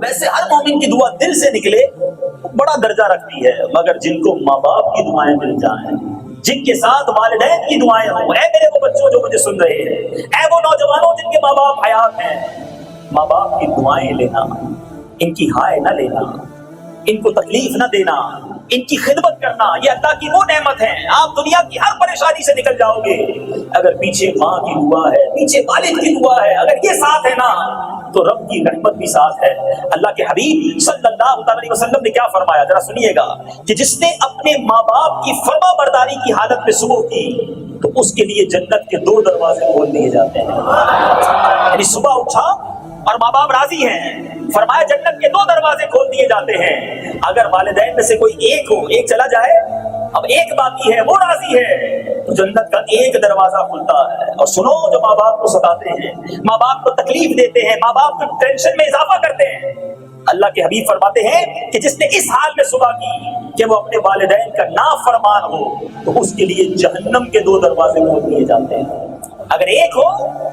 ویسے ہر مومن کی دعا دل سے نکلے بڑا درجہ رکھتی ہے، مگر جن کو ماں باپ کی دعائیں مل جائیں، جن کے ساتھ والدین کی دعائیں ہوں، اے میرے وہ بچوں جو مجھے سن رہے ہیں، اے وہ نوجوانوں جن کے ماں باپ حیات ہیں، ماں باپ کی دعائیں لینا، ان کی ہائے نہ لینا، ان کو تکلیف نہ دینا، ان کی خدمت کرنا، یہ اللہ کی وہ نعمت ہے۔ آپ دنیا کی ہر پریشانی سے نکل جاؤ گے اگر پیچھے ماں کی دعا ہے، پیچھے والد کی دعا ہے، اگر یہ ساتھ ہے نا تو رب کی رحمت بھی ساتھ ہے۔ اللہ کے حبیب صلی اللہ علیہ وسلم نے کیا فرمایا، ذرا سنیے گا، کہ جس نے اپنے ماں باپ کی فرما برداری کی حالت میں صبح کی تو اس کے لیے جنت کے 2 دروازے کھول دیے جاتے ہیں۔ یعنی صبح اٹھا اور ماں باپ راضی ہیں، فرمایا جنت کے 2 دروازے کھول دیے جاتے ہیں۔ اگر والدین میں سے کوئی ایک ہو، ایک چلا جائے، اب ایک باقی ہے، وہ راضی ہے، تو جنت کا 1 دروازہ کھلتا ہے۔ اور سنو، جو ماں باپ کو ستاتے ہیں، ماں باپ کو تکلیف دیتے ہیں، ماں باپ کو ٹینشن میں اضافہ کرتے ہیں، اللہ کے حبیب فرماتے ہیں کہ جس نے اس حال میں صبح کی کہ وہ اپنے والدین کا نافرمان ہو تو اس کے لیے جہنم کے 2 دروازے کھول دیے جاتے ہیں۔ اگر ایک ہو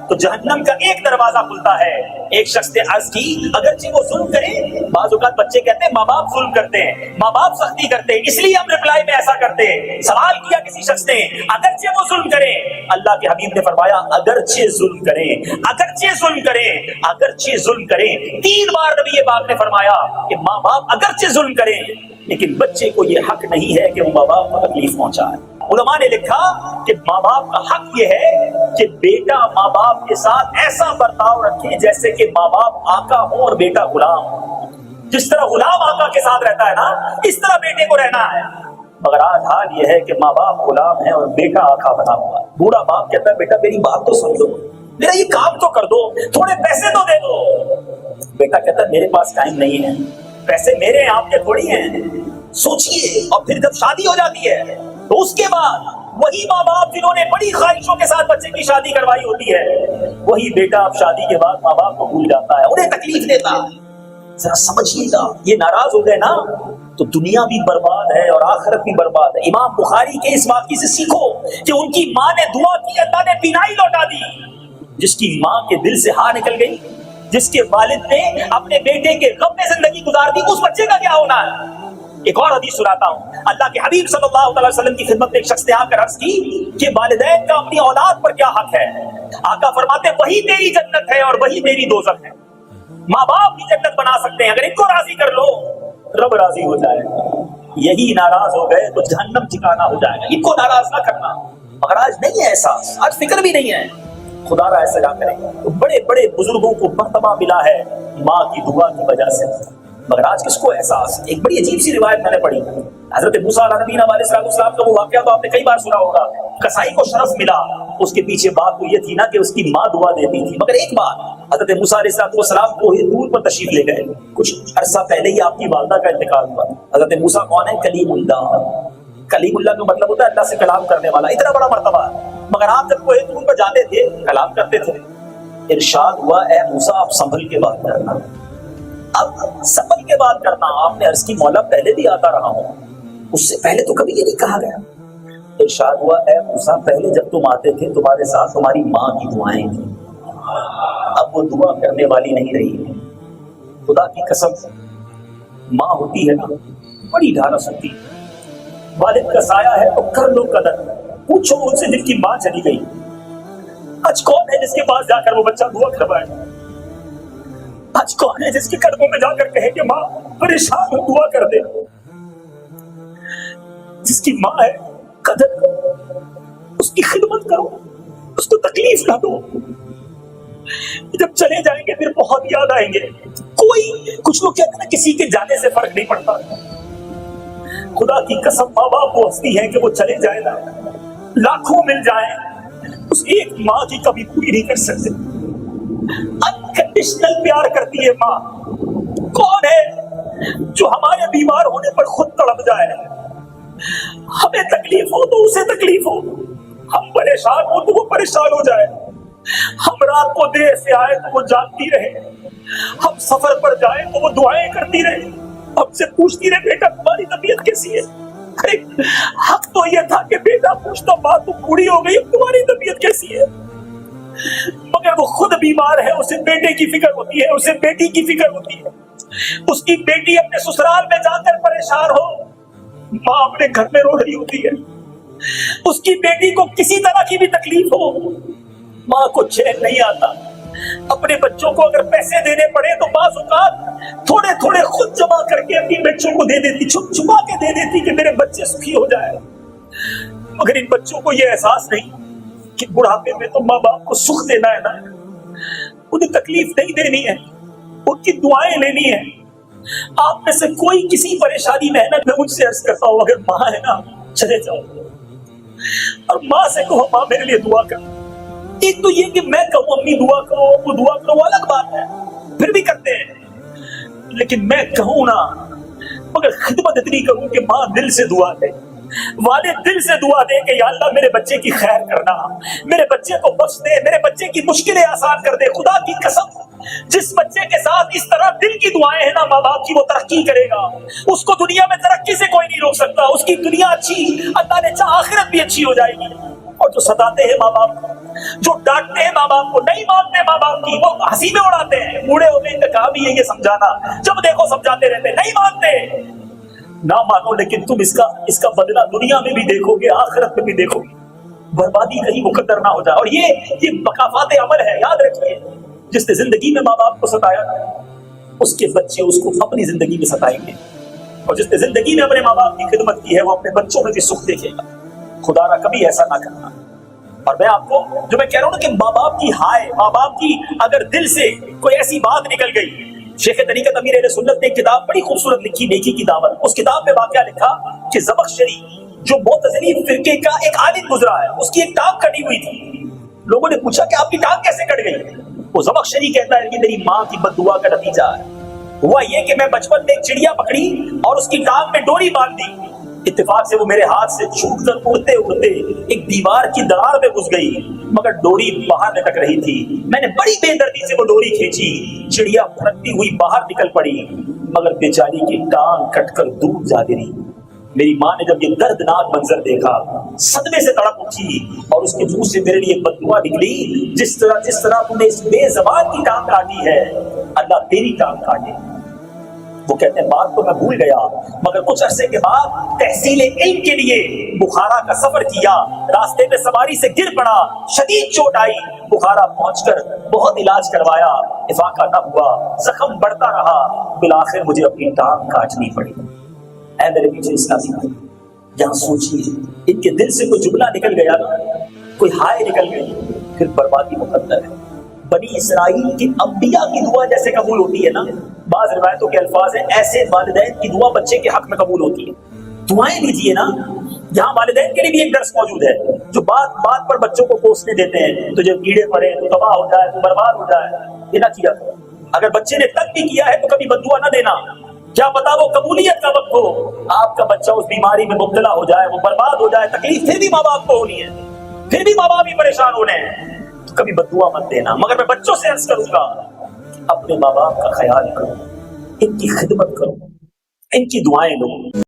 تو جہنم کا 1 دروازہ کھلتا ہے۔ ایک شخص نے عرض کی، اگرچہ وہ ظلم کرے، بعض اوقات بچے کہتے ہیں ماں باپ ظلم کرتے ہیں، ماں باپ سختی کرتے ہیں، اس لیے ہم رپلائی میں ایسا کرتے ہیں۔ سوال کیا کسی شخص نے، اگرچہ وہ ظلم کرے، اللہ کے حبیب نے فرمایا اگرچہ ظلم کرے، اگرچہ ظلم کرے، اگرچہ ظلم کرے۔ 3 بار نبی پاک نے فرمایا کہ ماں باپ اگرچہ ظلم کریں لیکن بچے کو یہ حق نہیں ہے کہ وہ ماں باپ کو تکلیف پہنچائے۔ علماء نے لکھا کہ ماں باپ کا حق یہ ہے کہ بیٹا ماں باپ کے ساتھ ایسا برتاؤ رکھے جیسے کہ ماں باپ آقا ہوں اور بیٹا غلام۔ جس طرح غلام آقا کے ساتھ رہتا ہے نا، اس طرح بیٹے کو رہنا ہے۔ مگر آج حال یہ ہے کہ ماں باپ غلام ہے اور بیٹا آقا بنا ہوا ہے۔ بوڑھا باپ کہتا ہے بیٹا میری بات تو سن لو، میرا یہ کام تو کر دو، تھوڑے پیسے تو دے دو۔ بیٹا کہتا ہے میرے پاس ٹائم نہیں ہے، پیسے میرے ہیں، آپ کے تھوڑی ہیں۔ سوچئے، اور پھر جب شادی ہو جاتی ہے تو اس کے بعد وہی ماں باپ جنہوں نے بڑی خواہشوں کے ساتھ بچے کی شادی کروائی ہوتی ہے، وہی بیٹا اب شادی کے بعد ماں باپ کو بھول جاتا ہے، انہیں تکلیف دیتا ہے۔ ذرا سمجھیے گا، یہ ناراض ہو گئے نا تو دنیا بھی برباد ہے اور آخرت بھی برباد ہے۔ امام بخاری کے اس واقعے سے سیکھو کہ ان کی ماں نے دعا کی، اللہ نے بینائی لوٹا دی۔ جس کی ماں کے دل سے ہاں نکل گئی، جس کے والد نے اپنے بیٹے کے غم میں زندگی گزار دی، اس بچے کا کیا ہونا ہے؟ ایک اور حدیث سناتا ہوں۔ اللہ کے حبیب صلی اللہ علیہ وسلم کی خدمت میں ایک شخص نے آ کر عرض کی کہ والدین کا اپنی اولاد پر کیا حق ہے؟ آقا فرماتے وہی تیری جنت ہے اور وہی تیری دوزخ ہے۔ ماں باپ بھی جنت بنا سکتے ہیں، اگر ان کو راضی کر لو رب راضی ہو جائے گا۔ یہی ناراض ہو گئے تو جہنم ٹھکانا ہو جائے گا۔ ان کو ناراض نہ کرنا، مگر آج نہیں ہے احساس، آج فکر بھی نہیں ہے۔ خدا را ایسا نہ کرے۔ بڑے بڑے بزرگوں کو مرتبہ ملا ہے ماں کی دعا کی وجہ سے، مگر آج کس کو احساس؟ ایک بڑی عجیب سی روایت میں نے پڑھی، حضرت موسیٰ علیہ نبینا علیہ السلام کا وہ واقعہ تو آپ نے کئی بار سنا ہوگا۔ قصائی کو شرف ملا، اس کے پیچھے بات تو یہ تھی نا کہ اس کی ماں دعا دیتی تھی، مگر ایک بات، حضرت موسیٰ علیہ السلام کو دور پر تشریف لے گئے، کچھ عرصہ پہلے ہی آپ کی والدہ کا انتقال ہوا۔ حضرت موسیٰ کون ہے؟ کلیم اللہ۔ کلیم اللہ کا مطلب ہوتا ہے اللہ سے کلام کرنے والا، اتنا بڑا مرتبہ ہے، مگر آپ جب کوہ طور پر جاتے تھے کلام کرتے تھے۔ ارشاد ہوا اے موسیٰ آپ سنبھل کے بات کرنا، اب سنبھل کے بات کرنا۔ آپ نے عرض کی مولا پہلے بھی آتا رہا ہوں، اس سے پہلے تو کبھی یہ نہیں کہا گیا۔ ارشاد ہوا اے موسیٰ پہلے جب تم آتے تھے تمہارے ساتھ تمہاری ماں کی دعائیں تھیں، اب وہ دعا کرنے والی نہیں رہی ہے۔ خدا کی قسم ماں ہوتی ہے نا بڑی ڈھارس ہوتی ہے، والد کا سایہ ہے تو کر لو قدر۔ پوچھو ان سے جن کی ماں چلی گئی، آج کون ہے جس کے پاس جا کر وہ بچہ دعا کروائے؟ آج کون ہے جس کے قدموں میں جا کر کہے کہ ماں پریشان ہو دعا کر دے؟ جس کی ماں ہے قدر کرو، اس کی خدمت کرو، اس کو تکلیف نہ دو۔ جب چلے جائیں گے پھر بہت یاد آئیں گے۔ کچھ لوگ کہتے ہیں نا کسی کے جانے سے فرق نہیں پڑتا، خدا کی قسم ماں باپ وہ ہستی ہے کہ وہ چلے جائے نا لاکھوں مل جائیں، اس ایک ماں کی کبھی پوری نہیں کر سکتے۔ انکنڈیشنل پیار کرتی ہے ماں۔ کون ہے جو ہمارے بیمار ہونے پر خود تڑپ جائے؟ ہمیں تکلیف ہو تو اسے تکلیف ہو، ہم پریشان ہو تو وہ پریشان ہو جائے، ہم رات کو دیر سے آئے تو وہ جاگتی رہے، ہم سفر پر جائیں تو وہ دعائیں کرتی رہے، ہم سے پوچھتی رہے بیٹا تمہاری طبیعت کیسی ہے۔ ارے حق تو یہ تھا کہ بیٹا پوچھتا ماں تم بوڑھی ہو گئی تمہاری طبیعت کیسی ہے، مگر وہ خود بیمار ہے، اسے بیٹے کی فکر ہوتی ہے، اسے بیٹی کی فکر ہوتی ہے۔ اس کی بیٹی اپنے سسرال میں جا کر پریشان ہو، ماں اپنے گھر میں رو رہی ہوتی ہے، اس کی بیٹی کو کسی طرح کی بھی تکلیف ہو، ماں کو چین نہیں آتا، اپنے بچوں کو اگر پیسے دینے پڑے تو بعض اوقات تھوڑے تھوڑے خود جمع کر کے اپنی بچوں کو دے دیتی، چھپ چھپا کے دے دیتی کہ میرے بچے سکھی ہو جائے، مگر ان بچوں کو یہ احساس نہیں کہ بڑھاپے میں تو ماں باپ کو سکھ دینا ہے نا، انہیں تکلیف نہیں دینی ہے، ان کی دعائیں لینی ہے۔ آپ میں سے کوئی کسی پریشانی میں ہے نا، میں مجھ سے عرض کرتا ہوں اگر ماں ہے نا چلے جاؤ اور ماں سے کہو ماں میرے لیے دعا کر۔ ایک تو یہ کہ میں کہوں امی دعا کرو، ابو دعا کرو، وہ الگ بات ہے، پھر بھی کرتے ہیں، لیکن میں کہوں نا مگر خدمت اتنی کروں کہ ماں دل سے دعا دے، والد دل سے دعا دے کہ یا اللہ میرے بچے کی خیر کرنا، میرے بچے کو بخش دے، میرے بچے کی مشکلیں آسان کر دے۔ خدا کی قسم جس بچے کے ساتھ اس طرح دل کی دعائیں ہیں نا ماں باپ کی، وہ ترقی کرے گا، اس کو دنیا میں ترقی سے کوئی نہیں روک سکتا، اس کی دنیا اچھی، اللہ نے چاہا آخرت بھی اچھی ہو جائے گی۔ اور جو ستاتے ہیں ماں باپ کو، جو ڈانٹتے ہیں ماں باپ کو، نہیں مانتے ماں باپ کی، وہ ہنسی میں اڑاتے ہیں، بوڑھے ہو گئے ان کا کام ہی ہے یہ سمجھانا، جب دیکھو سمجھاتے رہتے، نہیں مانتے، نہ مانو، لیکن تم اس کا بدلہ دنیا میں بھی دیکھو گے، آخرت میں بھی دیکھو گے، بربادی کہیں مقدر نہ ہو جائے۔ اور یہ مکافات عمل ہے، یاد رکھیے، جس نے زندگی میں ماں باپ کو ستایا اس کے بچے اس کو اپنی زندگی میں ستائیں گے، اور جس نے زندگی میں اپنے ماں باپ کی خدمت کی ہے وہ اپنے بچوں میں بھی سکھ دیکھے گا۔ خدا نہ کبھی ایسا نہ کرنا۔ اور میں آپ کو جو میں کہہ رہا ہوں نا کہ ماں باپ کی ماں باپ کی اگر دل سے کوئی ایسی بات نکل گئی، شیخ طریقت امیر اہل سنت نے ایک کتاب بڑی خوبصورت لکھی، نیکی کی دعوت، اس کتاب میں واقعہ لکھا کہ زمخشری جو معتزلی فرقے کا ایک عالم گزرا ہے، اس کی ایک ٹانگ کٹی ہوئی تھی، لوگوں نے پوچھا کہ آپ کی ٹانگ کیسے کٹ گئی؟ وہ زمخشری کہتا ہے کہ میری ماں کی بد دعا کا نتیجہ ہے، ہوا یہ کہ میں بچپن میں ایک چڑیا پکڑی اور اس کی ٹانگ میں ڈوری باندھ دی، اتفاق سے وہ میرے ہاتھ سے چھوٹ کر اڑتے اڑتے ایک دیوار کی دراڑ میں گھس گئی، مگر ڈوری باہر لٹک رہی تھی، میں نے بڑی بے دردی سے وہ ڈوری کھینچی، چڑیا پھرکتی ہوئی باہر نکل پڑی، مگر بیچاری کی ٹانگ کٹ کر دور جا گری۔ میری ماں نے جب یہ دردناک منظر دیکھا صدمے سے تڑپ اٹھی اور اس کے منہ سے میرے لیے بددعا نکلی، جس طرح تم نے اس بے زبان کی ٹانگ کاٹی ہے اللہ تیری ٹانگ کاٹے۔ وہ کہتے ہیں بات تو میں بھول گیا، مگر کچھ عرصے کے بعد تحصیل علم کے لیے بخارا کا سفر کیا، راستے میں سواری سے گر پڑا، شدید چوٹ آئی، بخارا پہنچ کر بہت علاج کروایا، افاقہ نہ ہوا، زخم بڑھتا رہا، بالآخر مجھے اپنی ٹانگ کاٹنی پڑی۔ اے میرے پیچھے اسلامی بھائی، یہاں سوچیے ان کے دل سے کوئی جملہ نکل گیا نا، کوئی ہائے نکل گئی، پھر بربادی مقدر ہے۔ بنی اسرائیل کے انبیاء کی دعا جیسے قبول ہوتی ہے نا، بعض روایتوں کے الفاظ ہیں ایسے والدین کی دعا بچے کے حق میں قبول ہوتی ہے۔ دعائیں دیجیے نا، یہاں والدین کے لیے بھی ایک درس موجود ہے، جو بات بات پر بچوں کو کوسنے دیتے ہیں، تو جب کیڑے پڑے تو تباہ ہو جائے تو برباد ہو جائے، یہ نہ کیا کرو۔ اگر بچے نے تنگ بھی کیا ہے تو کبھی بددعا نہ دینا، کیا پتا وہ قبولیت کا وقت ہو، آپ کا بچہ اس بیماری میں مبتلا ہو جائے، وہ برباد ہو جائے، تکلیف پھر بھی ماں باپ کو ہونی ہے، پھر بھی ماں باپ ہی پریشان ہونے ہیں، تو کبھی بددعا مت دینا۔ مگر میں بچوں سے عرض کروں گا اپنے ماں باپ کا خیال کرو، ان کی خدمت کرو، ان کی دعائیں لو۔